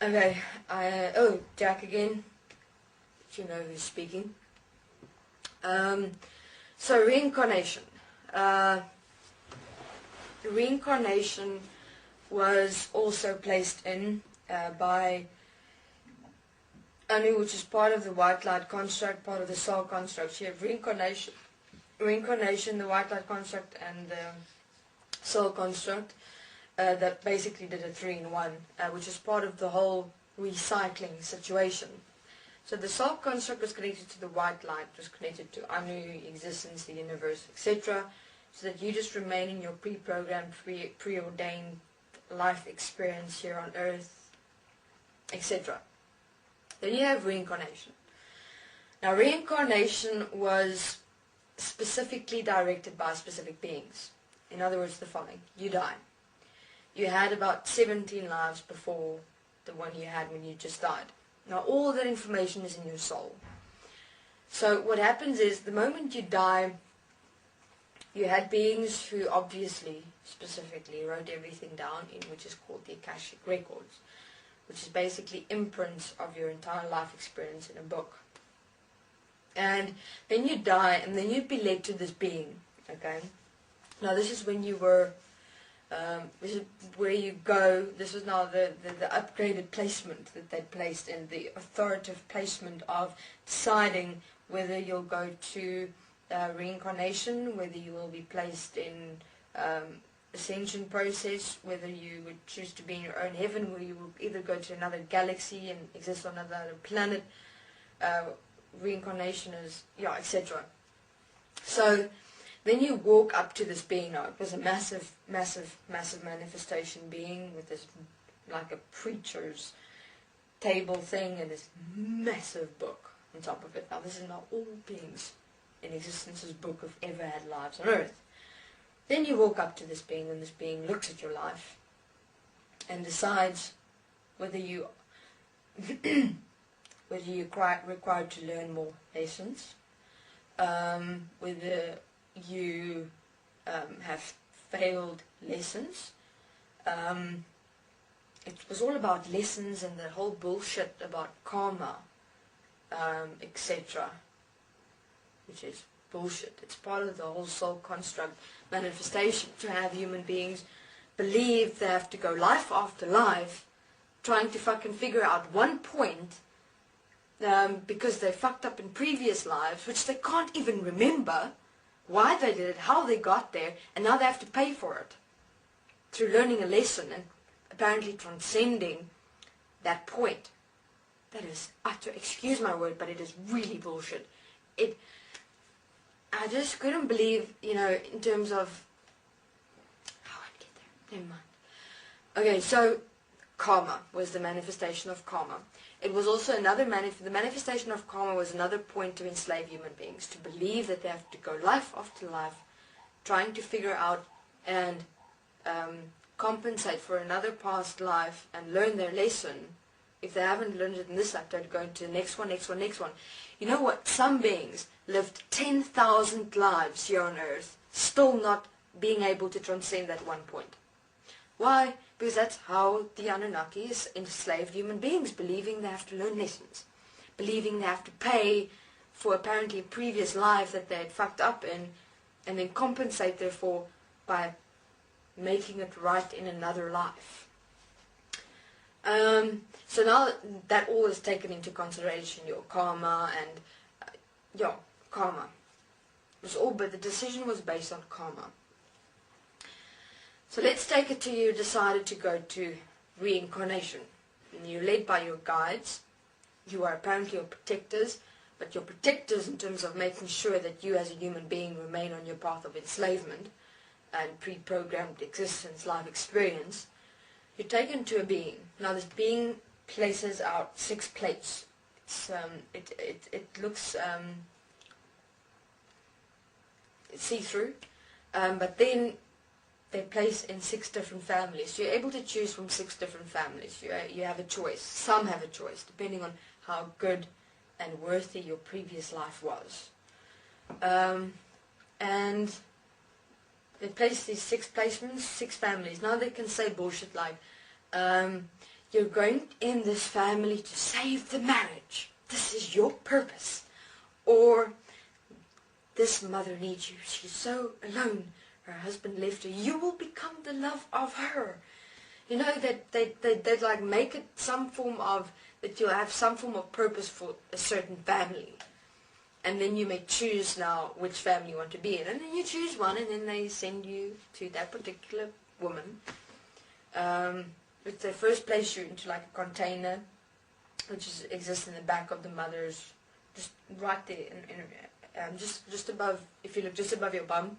Okay, oh, Jack again. You know who's speaking. So reincarnation. Reincarnation was also placed in by Anu, which is part of the white light construct, part of the soul construct. You have reincarnation, the white light construct, and the soul construct. That basically did a 3-in-1, which is part of the whole recycling situation. So the soul construct was connected to the white light, was connected to Anu, existence, the universe, etc. So that you just remain in your pre-programmed, preordained life experience here on earth, etc. Then you have reincarnation. Now reincarnation was specifically directed by specific beings. In other words, the following: you die. You had about 17 lives before the one you had when you just died. Now all that information is in your soul. So what happens is, the moment you die, you had beings who obviously, specifically wrote everything down in which is called the Akashic Records, which is basically imprints of your entire life experience in a book. And then you die, and then you'd be led to this being, okay? Now this is when you were this is where you go. This is now the upgraded placement that they placed in, the authoritative placement of deciding whether you'll go to reincarnation, whether you will be placed in ascension process, whether you would choose to be in your own heaven, where you will either go to another galaxy and exist on another planet. Reincarnation is, yeah, etc. So then you walk up to this being. Now, it was a massive, massive, massive manifestation being with this, like a preacher's table thing, and this massive book on top of it. Now, this is not all beings in existence's book have ever had lives on Earth. Then you walk up to this being, and this being looks at your life and decides whether you required to learn more lessons, whether you have failed lessons. It was all about lessons and the whole bullshit about karma, etc., which is bullshit. It's part of the whole soul construct manifestation to have human beings believe they have to go life after life trying to fucking figure out one point because they fucked up in previous lives, which they can't even remember why they did it, how they got there, and now they have to pay for it through learning a lesson and apparently transcending that point. That is utter, excuse my word, but it is really bullshit. I just couldn't believe, in terms of how I'd get there. Never mind. Okay, so karma was the manifestation of karma. It was also another the manifestation of karma was another point to enslave human beings, to believe that they have to go life after life, trying to figure out and compensate for another past life and learn their lesson. If they haven't learned it in this lifetime, go into the next one, next one, next one. You know what? Some beings lived 10,000 lives here on Earth, still not being able to transcend that one point. Why? Because that's how the Anunnakis enslaved human beings, believing they have to learn lessons, believing they have to pay for apparently a previous life that they had fucked up in, and then compensate therefore by making it right in another life. So now that all is taken into consideration, your karma and karma. It was all, but the decision was based on karma. So let's take it to you decided to go to reincarnation. And you're led by your guides. You are apparently your protectors, but your protectors in terms of making sure that you as a human being remain on your path of enslavement and pre-programmed existence, life experience. You're taken to a being. Now this being places out 6 plates. It's, it looks see-through, but then they're placed in 6 different families. So you're able to choose from 6 different families. You have a choice. Some have a choice, depending on how good and worthy your previous life was. And they place these 6 placements, 6 families. Now they can say bullshit like, you're going in this family to save the marriage. This is your purpose. Or this mother needs you. She's so alone. Her husband left her. You will become the love of her. You know, that they like make it some form of, that you'll have some form of purpose for a certain family. And then you may choose now which family you want to be in. And then you choose one, and then they send you to that particular woman. Which they first place you into like a container, which exists in the back of the mother's, just right there, just above, if you look just above your bum,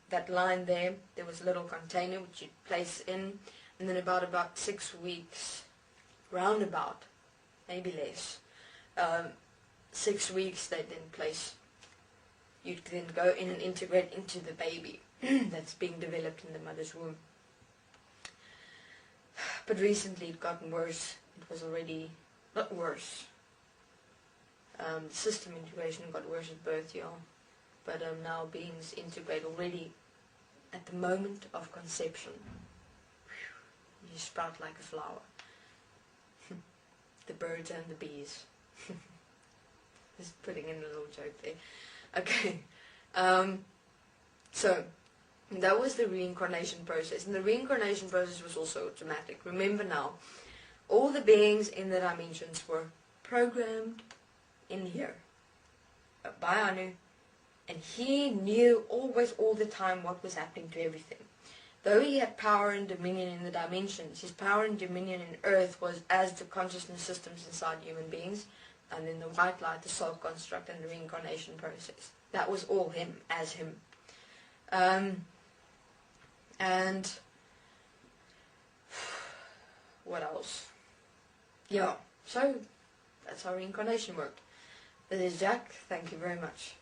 that line there was a little container which you place in, and then about 6 weeks, roundabout, maybe less, 6 weeks they then place, you then go in and integrate into the baby that's being developed in the mother's womb. But recently it gotten worse. It was already, not worse. The system integration got worse at birth, y'all. But now beings integrate already at the moment of conception. You sprout like a flower. The birds and the bees. Just putting in a little joke there. Okay. So that was the reincarnation process. And the reincarnation process was also dramatic. Remember now, all the beings in the dimensions were programmed in here by Anu. And he knew always, all the time, what was happening to everything. Though he had power and dominion in the dimensions, his power and dominion in earth was as the consciousness systems inside human beings, and in the white light, the soul construct and the reincarnation process. That was all him, as him. And what else? Yeah, so that's how reincarnation worked. This is Jack. Thank you very much.